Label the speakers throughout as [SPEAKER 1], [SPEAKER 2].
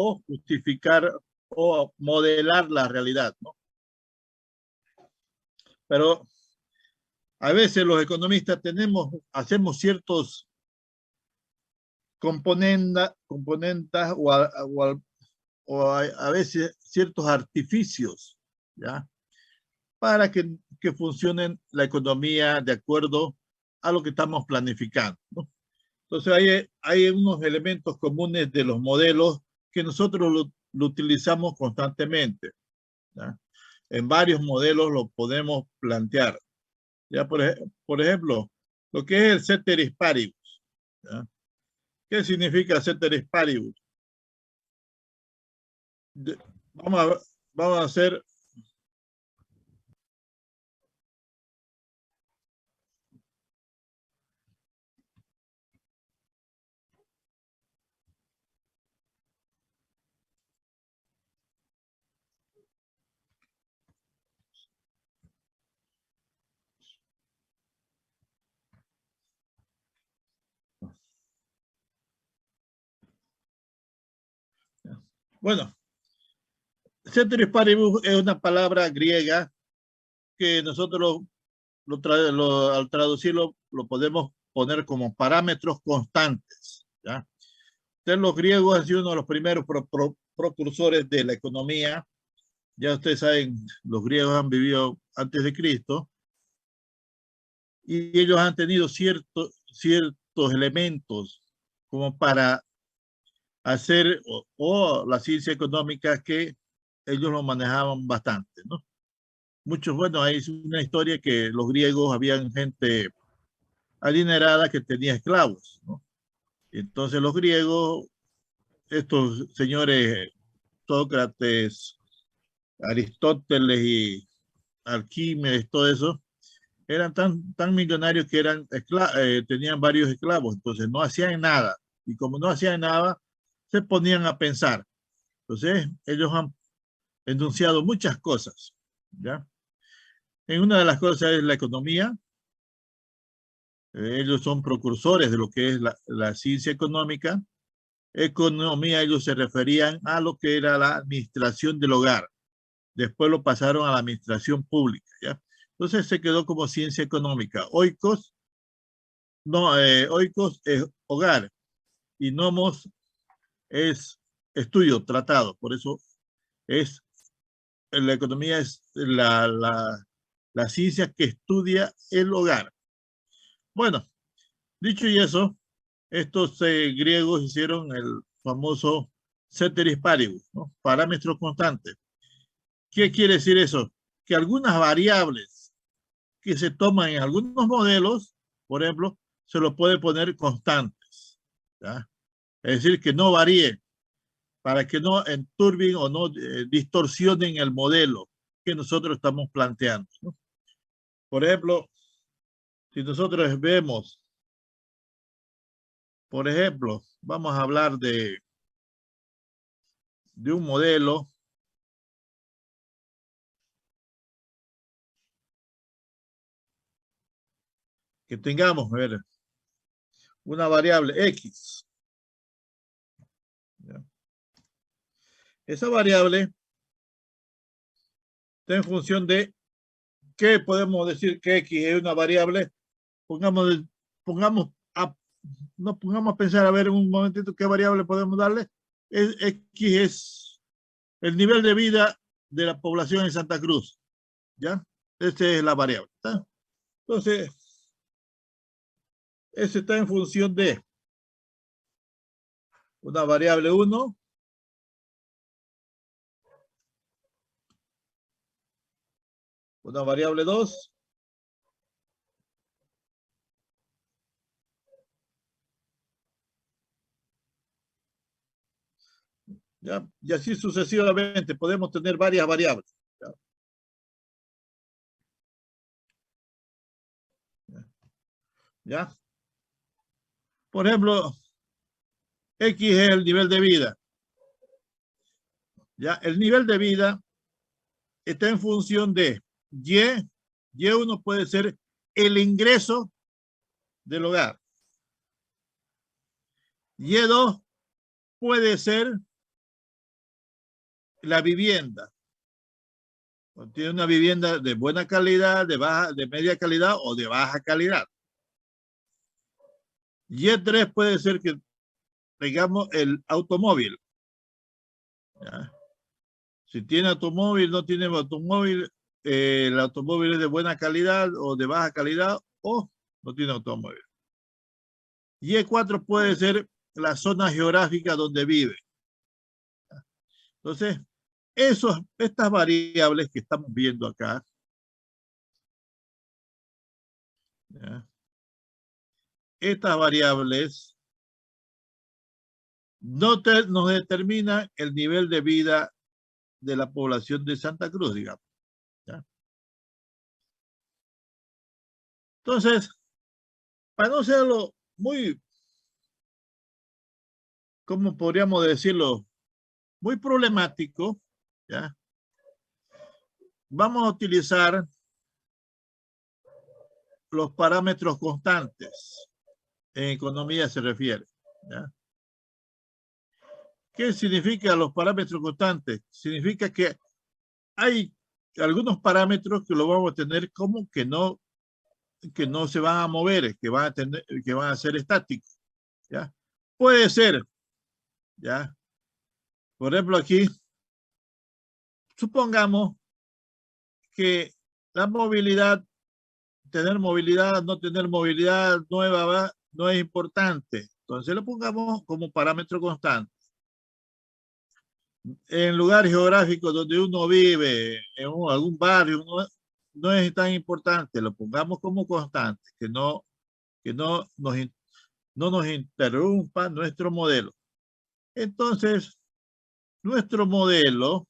[SPEAKER 1] o justificar o modelar la realidad, ¿no? Pero a veces los economistas hacemos ciertos componendas o a veces ciertos artificios, ¿ya? Para que funcione la economía de acuerdo a lo que estamos planificando, ¿no? Entonces hay unos elementos comunes de los modelos que nosotros lo utilizamos constantemente, ¿ya? En varios modelos lo podemos plantear. ¿Ya? Por ejemplo, lo que es el ceteris paribus, ¿ya? ¿Qué significa ceteris paribus? Vamos a hacer bueno, ceteris paribus es una palabra griega que nosotros al traducirlo lo podemos poner como parámetros constantes, ¿ya? Entonces, los griegos han sido uno de los primeros precursores de la economía. Ya ustedes saben, los griegos han vivido antes de Cristo y ellos han tenido ciertos elementos como para hacer o la ciencia económica que ellos lo manejaban bastante, ¿no? Muchos, bueno, hay una historia que los griegos habían gente adinerada que tenía esclavos, ¿no? Entonces los griegos, estos señores Sócrates, Aristóteles y Arquímedes, todo eso, eran tan millonarios que tenían varios esclavos, entonces no hacían nada. Y como no hacían nada, se ponían a pensar. Entonces ellos han enunciado muchas cosas, ¿ya? En una de las cosas es la economía. Ellos son precursores de lo que es la ciencia económica. Economía, ellos se referían a lo que era la administración del hogar. Después lo pasaron a la administración pública, ¿ya? Entonces se quedó como ciencia económica. Oikos, no, oikos es hogar y nomos es estudio, tratado. Por eso la economía es la ciencia que estudia el hogar. Bueno, dicho y eso, estos griegos hicieron el famoso ceteris paribus, ¿no? Parámetros constantes. ¿Qué quiere decir eso? Que algunas variables que se toman en algunos modelos, por ejemplo, se lo puede poner constantes, ¿ya? Es decir, que no varíen para que no enturbien o no distorsionen el modelo que nosotros estamos planteando, ¿no? Por ejemplo, si nosotros vemos, por ejemplo, vamos a hablar de un modelo que tengamos, a ver, una variable X, ¿ya? Esa variable está en función de qué podemos decir que X es una variable. Pongamos no pongamos a pensar, a ver un momentito qué variable podemos darle. X es el nivel de vida de la población en Santa Cruz, ¿ya? Esa es la variable, ¿está? Entonces, ese está en función de una variable 1, una variable 2, ¿ya? Y así sucesivamente podemos tener varias variables, ¿ya? ¿Ya? Por ejemplo, X es el nivel de vida, ¿ya? El nivel de vida está en función de Y1 puede ser el ingreso del hogar. Y2 puede ser la vivienda. Tiene una vivienda de buena calidad, de media calidad o de baja calidad. Y3 puede ser que tengamos el automóvil. ¿Ya? Si tiene automóvil, no tiene automóvil, el automóvil es de buena calidad o de baja calidad o no tiene automóvil. Y4 puede ser la zona geográfica donde vive. Entonces, estas variables que estamos viendo acá, ¿ya? Estas variables nos determinan el nivel de vida de la población de Santa Cruz, digamos. ¿Ya? Entonces, para no serlo muy, ¿cómo podríamos decirlo? Muy problemático, ¿ya? Vamos a utilizar los parámetros constantes. En economía se refiere, ¿ya? ¿Qué significa los parámetros constantes? Significa que hay algunos parámetros que lo vamos a tener como que no se van a mover, que van a ser estáticos, ¿ya? Puede ser, ¿ya? Por ejemplo, aquí, supongamos que la movilidad, tener movilidad, no tener movilidad nueva, no es importante. Entonces lo pongamos como parámetro constante. En lugar geográfico donde uno vive, en algún barrio, no es tan importante, lo pongamos como constante, que no nos interrumpa nuestro modelo. Entonces, nuestro modelo,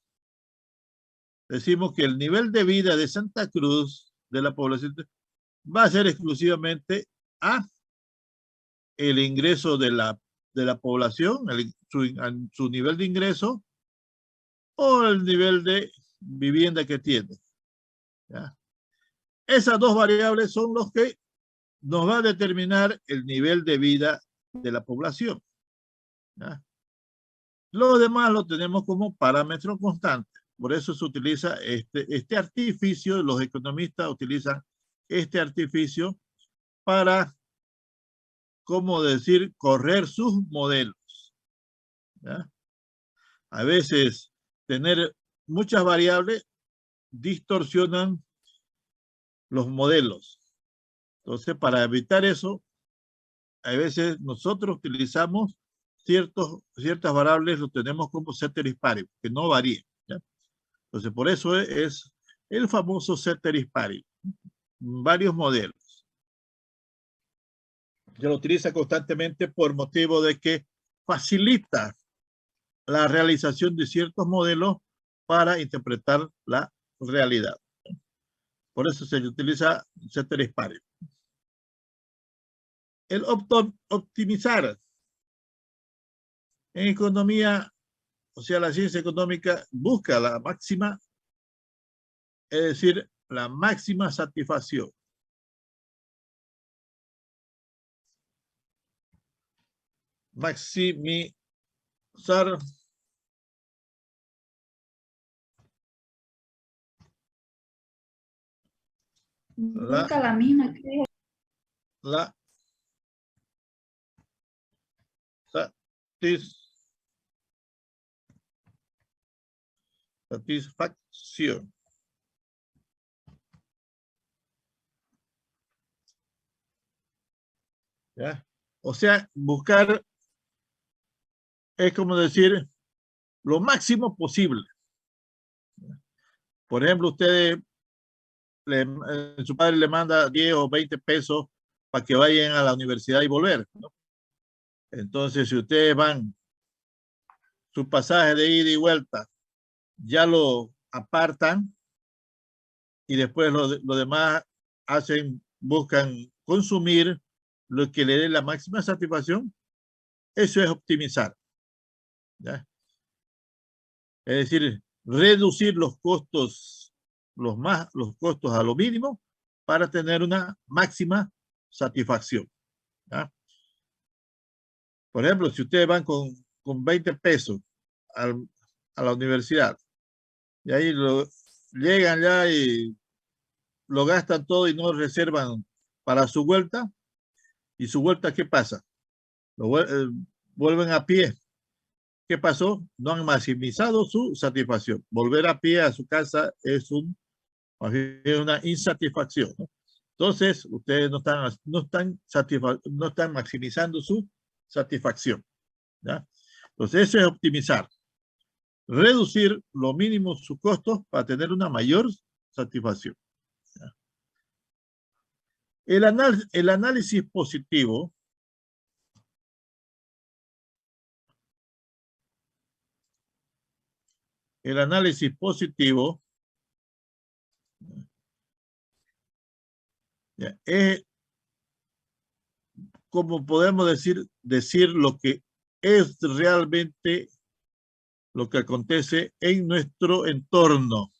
[SPEAKER 1] decimos que el nivel de vida de Santa Cruz, de la población, va a ser exclusivamente a el ingreso de la población, su nivel de ingreso o el nivel de vivienda que tiene. ¿Ya? Esas dos variables son los que nos va a determinar el nivel de vida de la población. ¿Ya? Lo demás lo tenemos como parámetro constante. Por eso se utiliza este artificio, los economistas utilizan este artificio para, ¿cómo decir?, correr sus modelos. ¿Ya? A veces tener muchas variables distorsionan los modelos. Entonces, para evitar eso, a veces nosotros utilizamos ciertas variables, lo tenemos como ceteris paribus, que no varían. ¿Ya? Entonces, por eso es el famoso ceteris paribus. Varios modelos. Se lo utiliza constantemente por motivo de que facilita la realización de ciertos modelos para interpretar la realidad. Por eso se utiliza ceteris paribus. El optimizar. En economía, o sea, la ciencia económica busca la máxima, es decir, la máxima satisfacción. Maximizar
[SPEAKER 2] busca la misma que
[SPEAKER 1] la satisfacción. ¿Ya? O sea, buscar es como decir lo máximo posible. Por ejemplo, ustedes, su padre le manda 10 o 20 pesos para que vayan a la universidad y volver, ¿no? Entonces, si ustedes van, su pasaje de ida y vuelta, ya lo apartan y después lo demás buscan consumir lo que le dé la máxima satisfacción, eso es optimizar. ¿Ya? Es decir, reducir los costos, los costos a lo mínimo para tener una máxima satisfacción. ¿Ya? Por ejemplo, si ustedes van con 20 pesos a la universidad Y ahí llegan ya y lo gastan todo y no reservan para su vuelta. ¿Y su vuelta qué pasa? Vuelven a pie. ¿Qué pasó? No han maximizado su satisfacción. Volver a pie a su casa es una insatisfacción, ¿no? Entonces, ustedes no están maximizando su satisfacción, ¿ya? Entonces, eso es optimizar. Reducir lo mínimo sus costos para tener una mayor satisfacción, ¿ya? El análisis positivo ¿ya? Es como podemos decir lo que es realmente lo que acontece en nuestro entorno.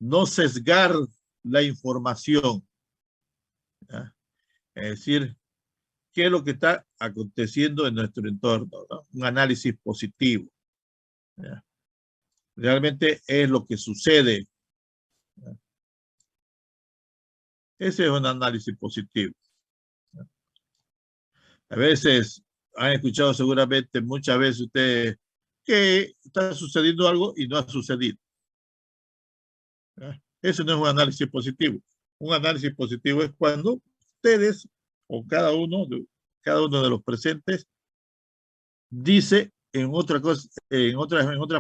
[SPEAKER 1] No sesgar la información, ¿ya? Es decir, qué es lo que está aconteciendo en nuestro entorno, ¿no? Un análisis positivo, ¿ya? Realmente es lo que sucede, ¿ya? Ese es un análisis positivo, ¿ya? A veces han escuchado seguramente muchas veces ustedes que está sucediendo algo y no ha sucedido, ¿ya? Eso no es un análisis positivo. Un análisis positivo es cuando ustedes o cada uno de los presentes dice en otras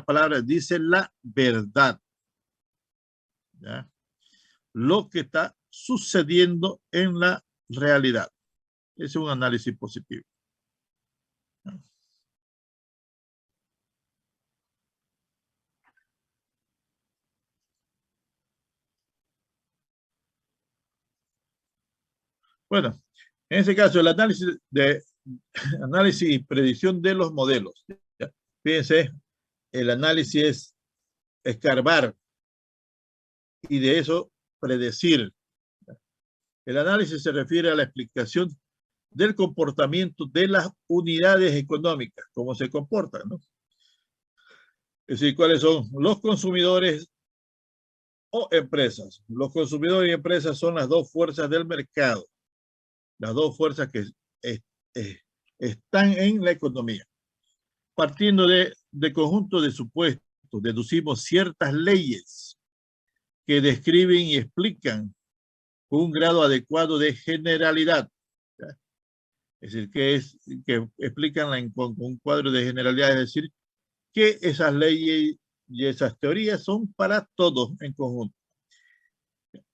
[SPEAKER 1] palabras, dice la verdad, ¿ya? Lo que está sucediendo en la realidad. Ese es un análisis positivo, ¿ya? Bueno, en ese caso, análisis y predicción de los modelos, ¿ya? Fíjense, el análisis es escarbar y de eso predecir. El análisis se refiere a la explicación del comportamiento de las unidades económicas, cómo se comportan, ¿no? Es decir, cuáles son los consumidores o empresas. Los consumidores y empresas son las dos fuerzas del mercado, las dos fuerzas que es, es, están en la economía. Partiendo de conjunto de supuestos, deducimos ciertas leyes que describen y explican con un grado adecuado de generalidad, ¿ya? Es decir, que explican con un cuadro de generalidad, es decir, que esas leyes y esas teorías son para todos en conjunto.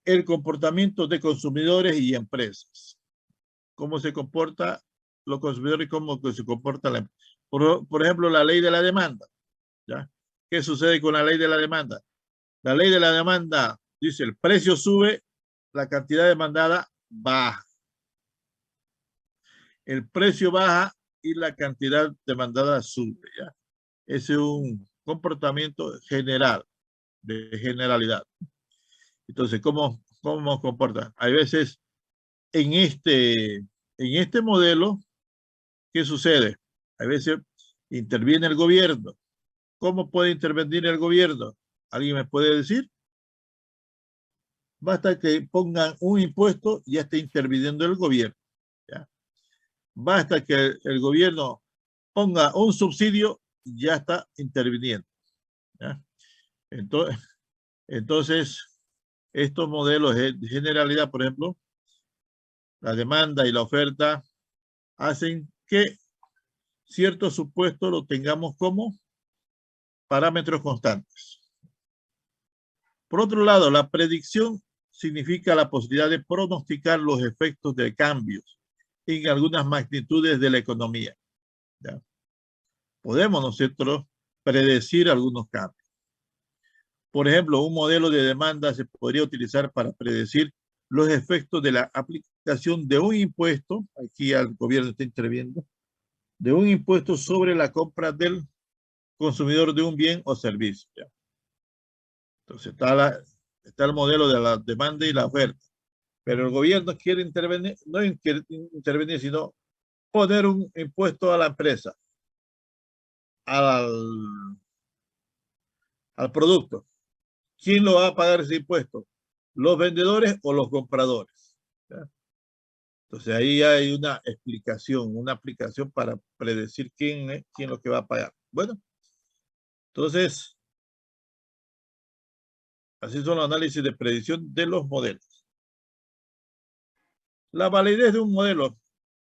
[SPEAKER 1] El comportamiento de consumidores y empresas. Cómo se comporta los consumidores y cómo se comporta la empresa. Por ejemplo, la ley de la demanda, ¿ya? ¿Qué sucede con la ley de la demanda? La ley de la demanda dice el precio sube, la cantidad demandada baja. El precio baja y la cantidad demandada sube, ¿ya? Ese es un comportamiento general, de generalidad. Entonces, ¿cómo comporta? Hay veces en este modelo, ¿qué sucede? A veces interviene el gobierno. ¿Cómo puede intervenir el gobierno? ¿Alguien me puede decir? Basta que pongan un impuesto y ya está interviniendo el gobierno, ¿ya? Basta que el gobierno ponga un subsidio y ya está interviniendo, ¿ya? Entonces, estos modelos de generalidad, por ejemplo, la demanda y la oferta hacen que ciertos supuestos lo tengamos como parámetros constantes. Por otro lado, la predicción significa la posibilidad de pronosticar los efectos de cambios en algunas magnitudes de la economía, ¿ya? Podemos nosotros predecir algunos cambios. Por ejemplo, un modelo de demanda se podría utilizar para predecir los efectos de la aplicación de un impuesto, aquí el gobierno está interviniendo, de un impuesto sobre la compra del consumidor de un bien o servicio, ¿ya? Entonces está el modelo de la demanda y la oferta, pero el gobierno quiere intervenir, no quiere intervenir, sino poner un impuesto a la empresa, al, al producto. ¿Quién lo va a pagar ese impuesto? ¿Los vendedores o los compradores? ¿Ya? Entonces ahí hay una explicación, una aplicación para predecir quién es lo que va a pagar. Bueno, entonces, así son los análisis de predicción de los modelos. La validez de un modelo,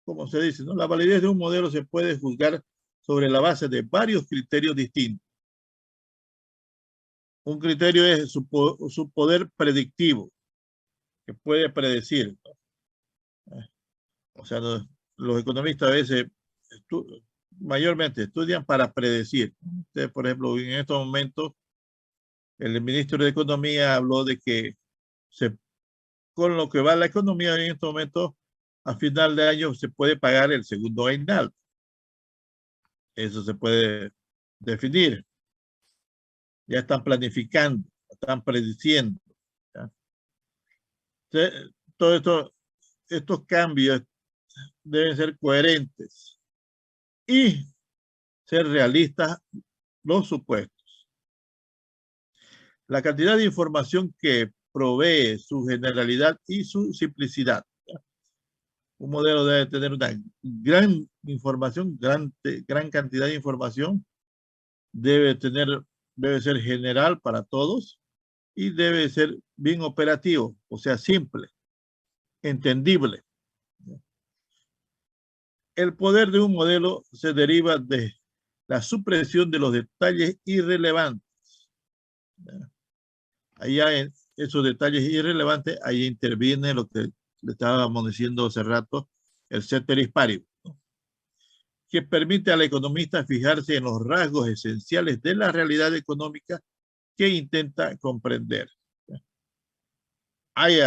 [SPEAKER 1] como se dice, ¿no? La validez de un modelo se puede juzgar sobre la base de varios criterios distintos. Un criterio es su poder predictivo, que puede predecir, ¿no? O sea, los economistas a veces mayormente estudian para predecir. Ustedes, por ejemplo, en estos momentos, el ministro de Economía habló de que con lo que va la economía en estos momentos, a final de año se puede pagar el segundo aguinaldo. Eso se puede definir. Ya están planificando, están prediciendo. ¿Ya? Entonces, estos cambios deben ser coherentes y ser realistas los supuestos. La cantidad de información que provee, su generalidad y su simplicidad. ¿Ya? Un modelo debe tener una gran información, gran cantidad de información, debe ser general para todos y debe ser bien operativo, o sea, simple, entendible. El poder de un modelo se deriva de la supresión de los detalles irrelevantes. Allá en esos detalles irrelevantes, ahí interviene lo que le estábamos diciendo hace rato, el ceteris paribus, ¿no? Que permite al economista fijarse en los rasgos esenciales de la realidad económica que intenta comprender. Hay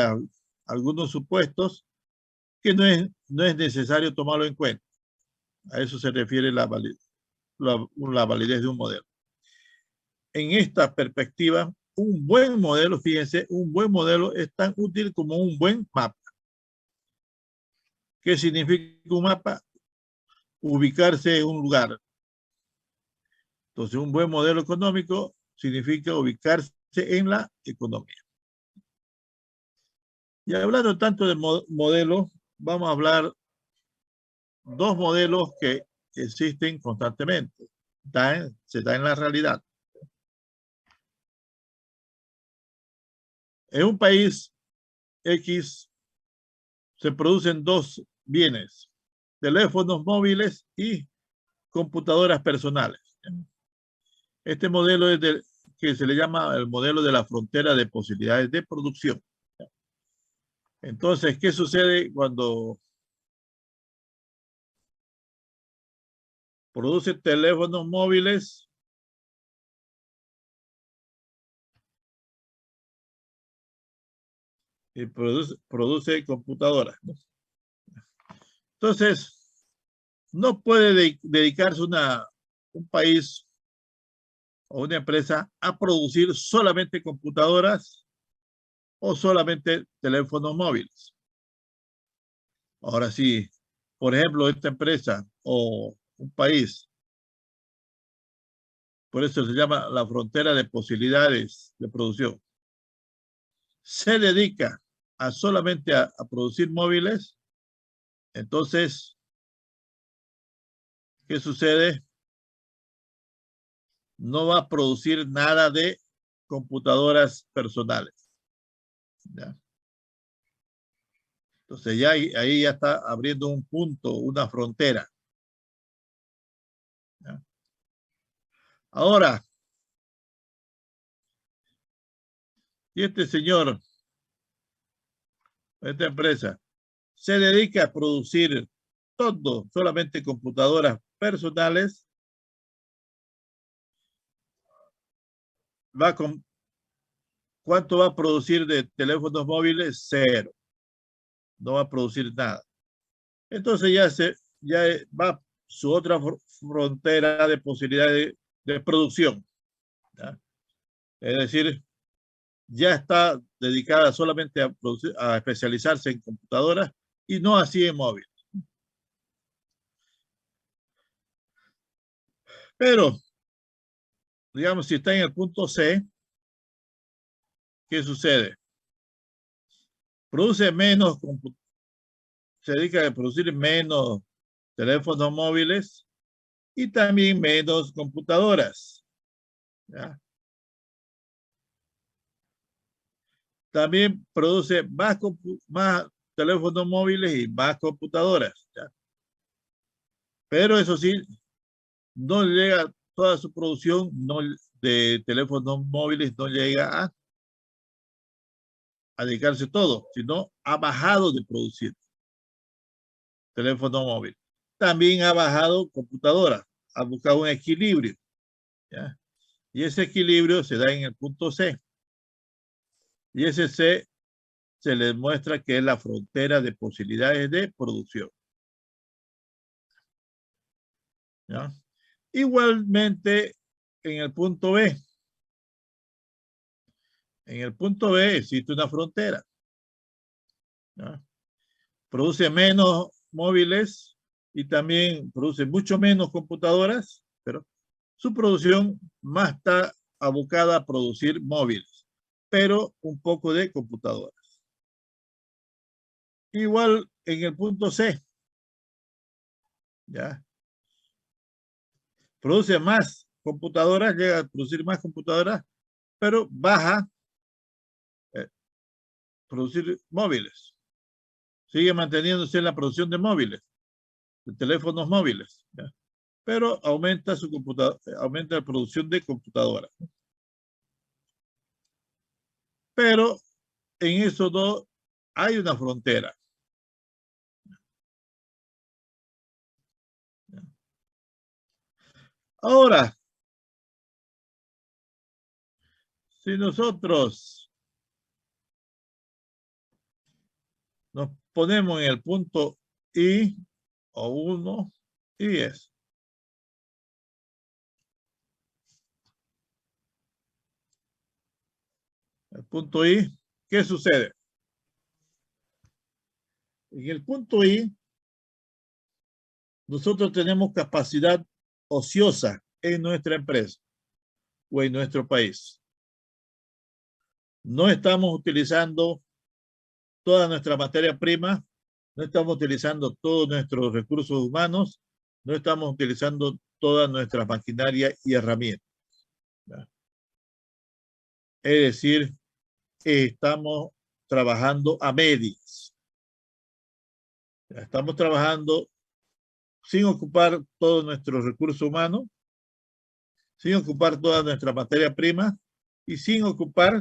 [SPEAKER 1] algunos supuestos que no es necesario tomarlo en cuenta. A eso se refiere la validez de un modelo. En esta perspectiva, un buen modelo, fíjense, un buen modelo es tan útil como un buen mapa. ¿Qué significa un mapa? Ubicarse en un lugar. Entonces, un buen modelo económico significa ubicarse en la economía. Y hablando tanto de modelos, vamos a hablar dos modelos que existen constantemente. Se da en la realidad. En un país X se producen dos bienes, teléfonos móviles y computadoras personales. Este modelo es que se le llama el modelo de la frontera de posibilidades de producción. Entonces, ¿qué sucede cuando produce teléfonos móviles? Y produce computadoras, ¿no? Entonces, no puede dedicarse un país o una empresa a producir solamente computadoras o solamente teléfonos móviles. Ahora sí, por ejemplo, esta empresa o un país, por eso se llama la frontera de posibilidades de producción, se dedica solamente a producir móviles. Entonces, ¿qué sucede? No va a producir nada de computadoras personales. ¿Ya? Entonces ya ahí ya está abriendo un punto, una frontera. ¿Ya? Ahora, y este señor, esta empresa, se dedica a producir todo, solamente computadoras personales, ¿cuánto va a producir de teléfonos móviles? Cero. No va a producir nada. Entonces ya va su otra frontera de posibilidades de producción. ¿Ya? Es decir, ya está dedicada solamente a especializarse en computadoras y no así en móviles. Pero digamos, si está en el punto C, ¿qué sucede? Produce menos, se dedica a producir menos teléfonos móviles y también menos computadoras. ¿Ya? También produce más teléfonos móviles y más computadoras. ¿Ya? Pero eso sí, no llega toda su producción de teléfonos móviles, no llega a dedicarse todo, sino ha bajado de producir teléfono móvil. También ha bajado computadoras, ha buscado un equilibrio. ¿Ya? Y ese equilibrio se da en el punto C. Y ese C se les muestra que es la frontera de posibilidades de producción. ¿Ya? Igualmente, en el punto B. En el punto B existe una frontera. ¿Ya? Produce menos móviles y también produce mucho menos computadoras, pero su producción más está abocada a producir móviles, pero un poco de computadoras. Igual en el punto C, ¿ya? Produce más computadoras, llega a producir más computadoras, pero baja producir móviles. Sigue manteniéndose en la producción de móviles, de teléfonos móviles, ¿ya? Pero aumenta aumenta la producción de computadoras. Pero en eso no hay una frontera. Ahora, si nosotros nos ponemos en el punto I o 1 y 10. El punto I, ¿qué sucede? En el punto I, nosotros tenemos capacidad ociosa en nuestra empresa o en nuestro país. No estamos utilizando toda nuestra materia prima, no estamos utilizando todos nuestros recursos humanos, no estamos utilizando toda nuestra maquinaria y herramientas. ¿Ya? Es decir, estamos trabajando a medias. Estamos trabajando sin ocupar todos nuestros recursos humanos, sin ocupar toda nuestra materia prima y sin ocupar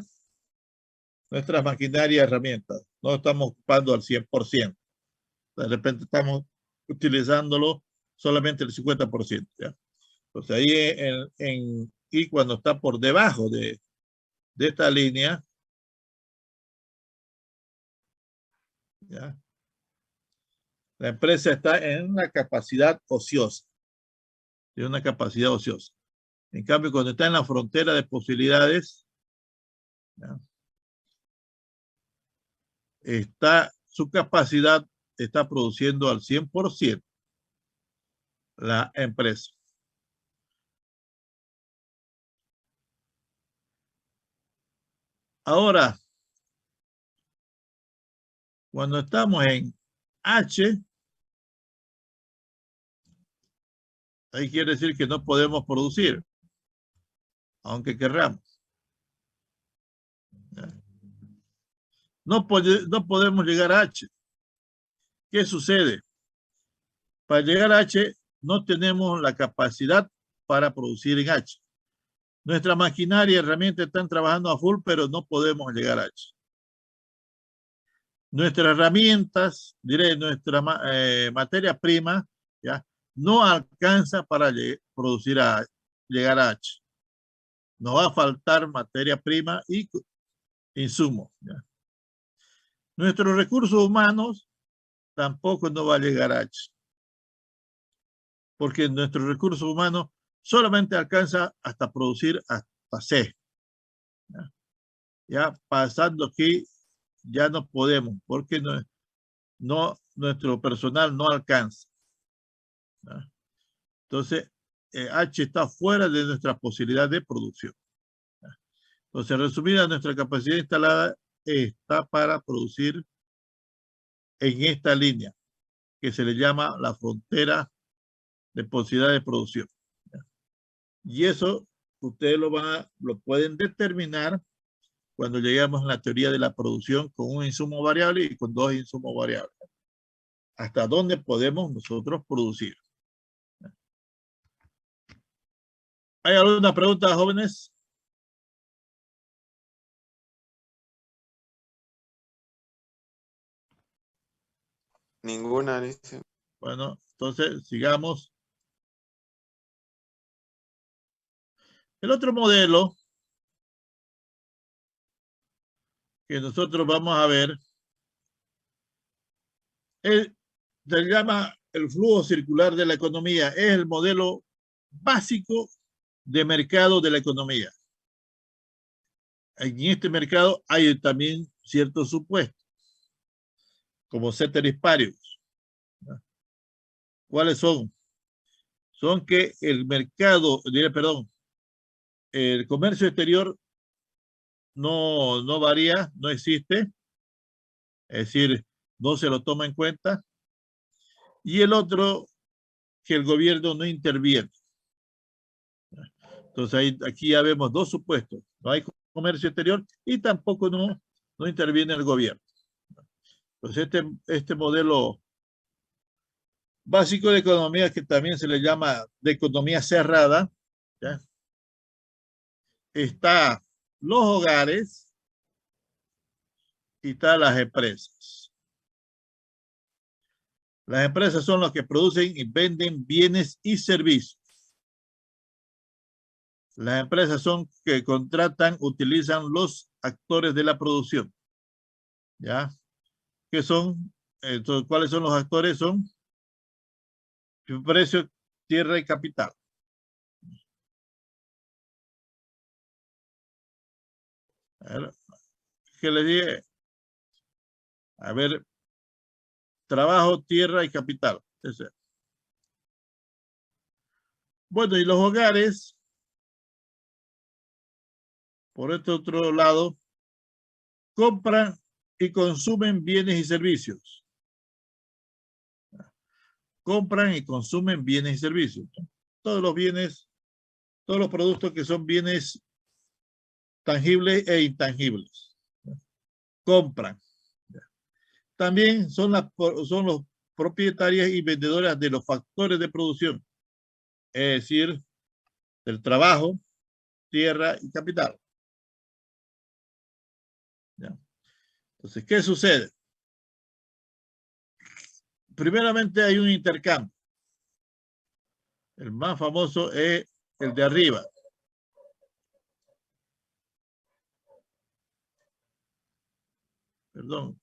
[SPEAKER 1] nuestras maquinarias y herramientas. No estamos ocupando al 100%. De repente estamos utilizándolo solamente el 50%. ¿Ya? Entonces ahí y cuando está por debajo de esta línea, ¿ya? La empresa está en una capacidad ociosa. De una capacidad ociosa. En cambio, cuando está en la frontera de posibilidades, ¿ya? Su capacidad está produciendo al 100% la empresa. Ahora, cuando estamos en H, ahí quiere decir que no podemos producir, aunque querramos. No podemos llegar a H. ¿Qué sucede? Para llegar a H no tenemos la capacidad para producir en H. Nuestra maquinaria y herramientas están trabajando a full, pero no podemos llegar a H. Nuestras herramientas, nuestra materia prima, ¿ya? No alcanza para llegar a H. Nos va a faltar materia prima y insumos. ¿Ya? Nuestros recursos humanos tampoco no va a llegar a H. Porque nuestros recursos humanos solamente alcanza hasta producir hasta C. ¿Ya? Ya pasando aquí ya no podemos, porque nuestro personal no alcanza. ¿Ya? Entonces, H está fuera de nuestra posibilidad de producción. Entonces, resumida, nuestra capacidad instalada está para producir en esta línea, que se le llama la frontera de posibilidad de producción. Y eso ustedes lo pueden determinar cuando lleguemos a la teoría de la producción con un insumo variable y con dos insumos variables. ¿Hasta dónde podemos nosotros producir? ¿Hay alguna pregunta, jóvenes?
[SPEAKER 3] Ninguna, dice.
[SPEAKER 1] Bueno, entonces sigamos. El otro modelo que nosotros vamos a ver se llama el flujo circular de la economía. Es el modelo básico de mercado de la economía. En este mercado hay también ciertos supuestos, como ceteris paribus. ¿Cuáles son? Son que el mercado, perdón, el comercio exterior no varía, no existe, es decir, no se lo toma en cuenta. Y el otro, que el gobierno no interviene. Entonces aquí ya vemos dos supuestos. No hay comercio exterior y tampoco no interviene el gobierno. Entonces este modelo básico de economía, que también se le llama de economía cerrada, ¿ya? Está los hogares y está las empresas. Las empresas son las que producen y venden bienes y servicios. Las empresas son que contratan, utilizan los actores de la producción. ¿Ya? ¿Qué son? Entonces, ¿cuáles son los actores? Son precio, tierra y capital. A ver, ¿qué les dije? A ver, trabajo, tierra y capital. Bueno, y los hogares, por este otro lado, compran y consumen bienes y servicios. Compran y consumen bienes y servicios. Todos los bienes, todos los productos que son bienes tangibles e intangibles. Compran. También son los propietarias y vendedoras de los factores de producción, es decir, del trabajo, tierra y capital. ¿Ya? Entonces, ¿qué sucede? Primeramente hay un intercambio. El más famoso es el de arriba. Perdón.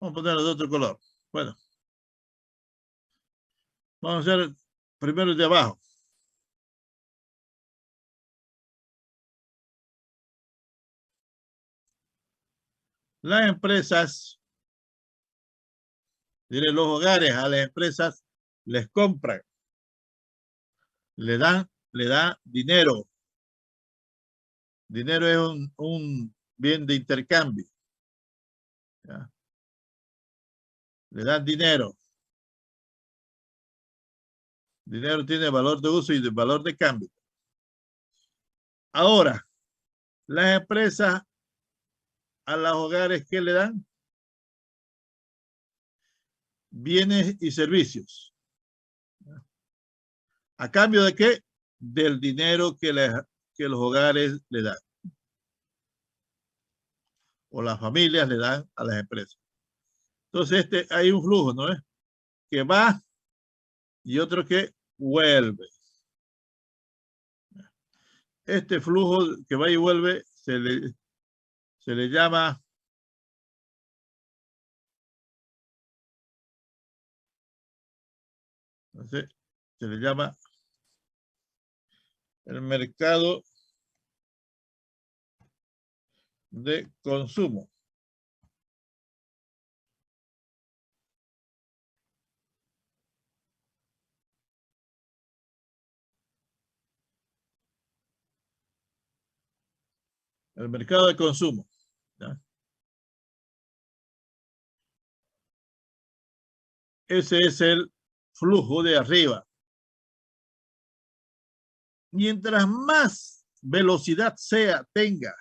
[SPEAKER 1] Vamos a ponerlo de otro color. Bueno. Vamos a hacer primero el de abajo. Las empresas, los hogares a las empresas les compran, le dan dinero. Dinero es un bien de intercambio. ¿Ya? Le dan dinero. Dinero tiene valor de uso y de valor de cambio. Ahora, las empresas a los hogares, ¿qué le dan? Bienes y servicios. ¿A cambio de qué? Del dinero que los hogares le dan. O las familias le dan a las empresas. Entonces, hay un flujo, ¿no es? Que va y otro que vuelve. Este flujo que va y vuelve se le llama el mercado de consumo. El mercado de consumo. ¿Ya? Ese es el flujo de arriba. Mientras más velocidad tenga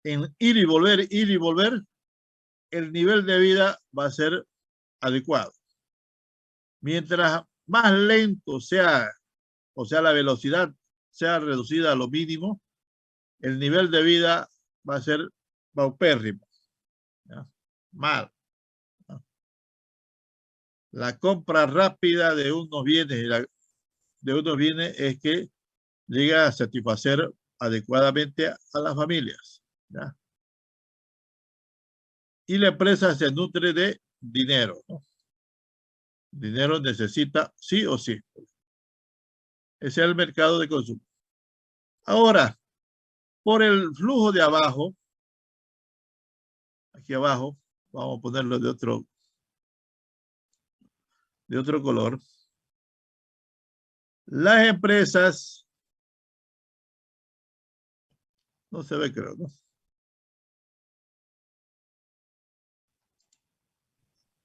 [SPEAKER 1] en ir y volver, el nivel de vida va a ser adecuado. Mientras más lento sea, o sea, la velocidad sea reducida a lo mínimo, el nivel de vida va a ser paupérrimo. ¿Ya? Mal. ¿Ya? La compra rápida de unos bienes, es que llega a satisfacer adecuadamente a las familias. ¿Ya? Y la empresa se nutre de dinero, ¿no? Dinero necesita sí o sí. Ese es el mercado de consumo. Ahora, por el flujo de abajo, aquí abajo, vamos a ponerlo de otro color. Las empresas, no se ve, creo, ¿no?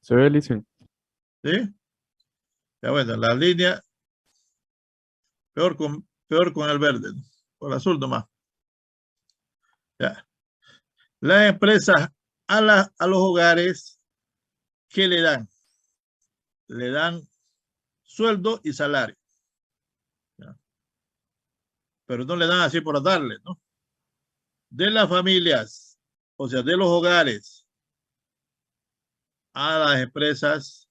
[SPEAKER 3] Se ve, Licen.
[SPEAKER 1] ¿Sí? Ya bueno, la línea, peor con el verde, ¿no? Con el azul nomás. Ya. Las empresas a los hogares, ¿qué le dan? Le dan sueldo y salario. ¿Ya? Pero no le dan así por darle, ¿no? De las familias, o sea, de los hogares a las empresas,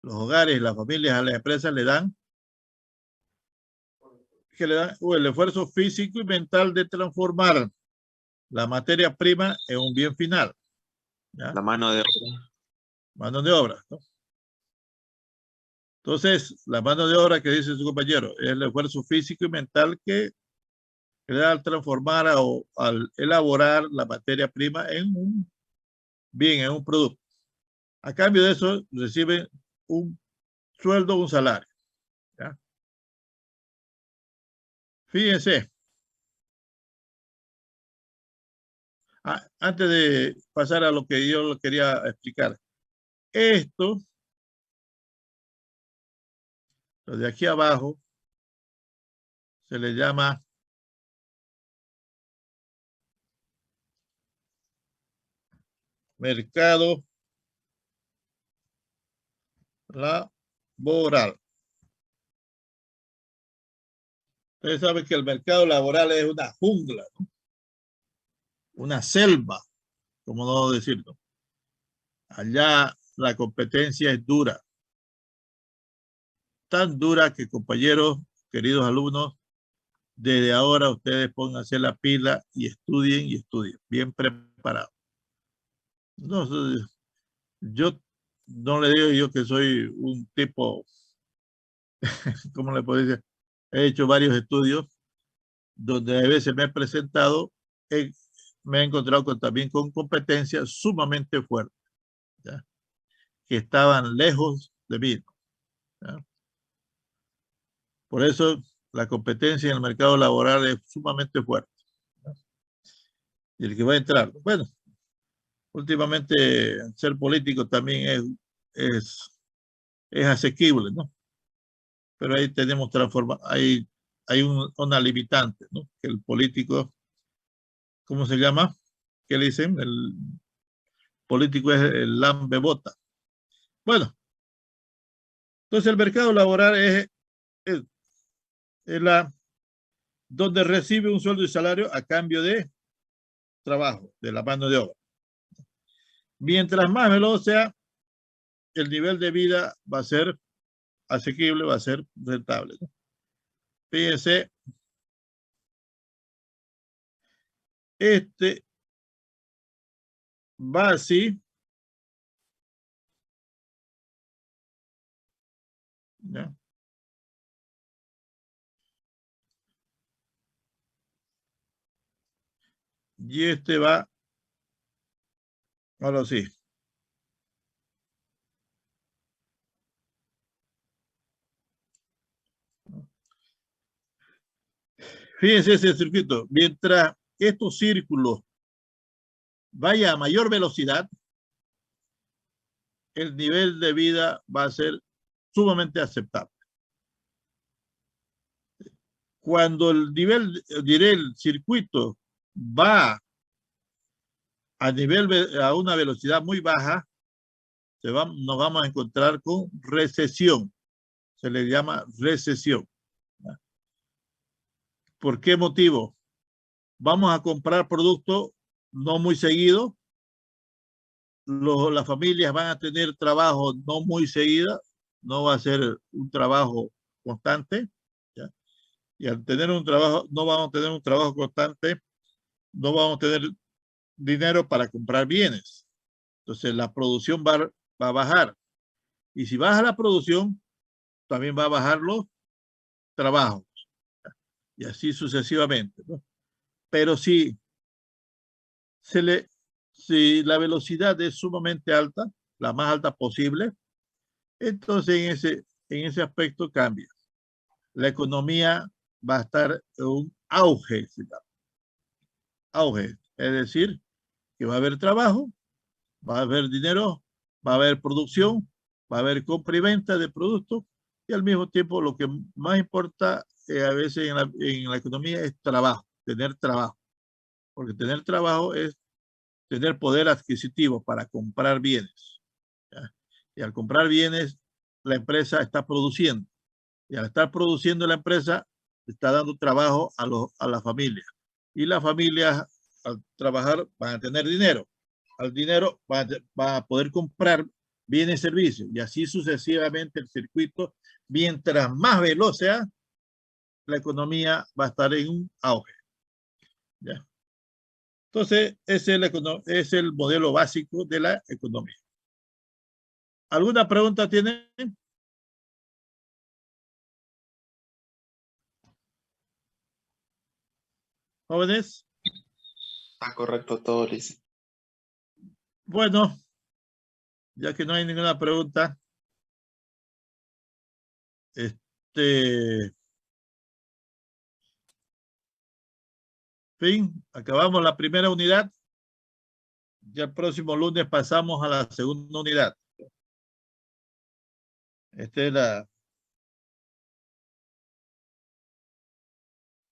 [SPEAKER 1] los hogares y las familias a las empresas le dan el esfuerzo físico y mental de transformar la materia prima en un bien final. ¿Ya?
[SPEAKER 4] La mano de obra.
[SPEAKER 1] Mano de obra, ¿no? Entonces, la mano de obra que dice su compañero es el esfuerzo físico y mental que da al transformar o al elaborar la materia prima en un bien, en un producto. A cambio de eso, reciben un sueldo, un salario. ¿Ya? Fíjense, antes de pasar a lo que yo quería explicar, esto, lo de aquí abajo, se le llama mercado laboral. Ustedes saben que el mercado laboral es una jungla, ¿no? Una selva, como no decirlo. Allá la competencia es dura. Tan dura que, compañeros, queridos alumnos, desde ahora ustedes pónganse la pila y estudien, bien preparados. No, yo no le digo yo que soy un tipo, ¿cómo le puedo decir? He hecho varios estudios donde a veces me he presentado, me he encontrado también con competencias sumamente fuertes, ¿ya? Que estaban lejos de mí, ¿ya? Por eso la competencia en el mercado laboral es sumamente fuerte, ¿ya? Y el que va a entrar, bueno, últimamente ser político también es asequible, ¿no? Pero ahí tenemos hay una limitante, ¿no? Que el político, ¿cómo se llama? ¿Qué le dicen? El político es el lambebota. Bueno, entonces el mercado laboral es donde recibe un sueldo y salario a cambio de trabajo, de la mano de obra. Mientras más veloz sea, el nivel de vida va a ser asequible, va a ser rentable, ¿no? Fíjense, este va así, ¿ya? Y este va, ahora sí. Fíjense ese circuito. Mientras estos círculos vaya a mayor velocidad, el nivel de vida va a ser sumamente aceptable. Cuando el nivel, diré, el circuito va a una velocidad muy baja, nos vamos a encontrar con recesión. Se le llama recesión. ¿Por qué motivo? Vamos a comprar productos no muy seguido. Las familias van a tener trabajo no muy seguido. No va a ser un trabajo constante. ¿Ya? Y al tener un trabajo, no vamos a tener un trabajo constante, no vamos a tener dinero para comprar bienes. Entonces la producción va a bajar. Y si baja la producción, también va a bajar los trabajos. Y así sucesivamente, ¿no? Pero si la velocidad es sumamente alta, la más alta posible, entonces en ese aspecto cambia. La economía va a estar en un auge, auge, es decir, que va a haber trabajo, va a haber dinero, va a haber producción, va a haber compra y venta de productos y al mismo tiempo lo que más importa a veces en la economía es trabajo, tener trabajo, porque tener trabajo es tener poder adquisitivo para comprar bienes. ¿Ya? Y al comprar bienes, la empresa está produciendo. Y al estar produciendo la empresa, está dando trabajo a la familia. Y las familias, al trabajar, van a tener dinero. Al dinero van a poder comprar bienes y servicios. Y así sucesivamente el circuito, mientras más veloz sea, la economía va a estar en un auge. ¿Ya? Entonces, es el modelo básico de la economía. ¿Alguna pregunta tienen? Jóvenes.
[SPEAKER 4] Está correcto todo, Liz.
[SPEAKER 1] Bueno, ya que no hay ninguna pregunta, fin, acabamos la primera unidad. Ya el próximo lunes pasamos a la segunda unidad. Esta es la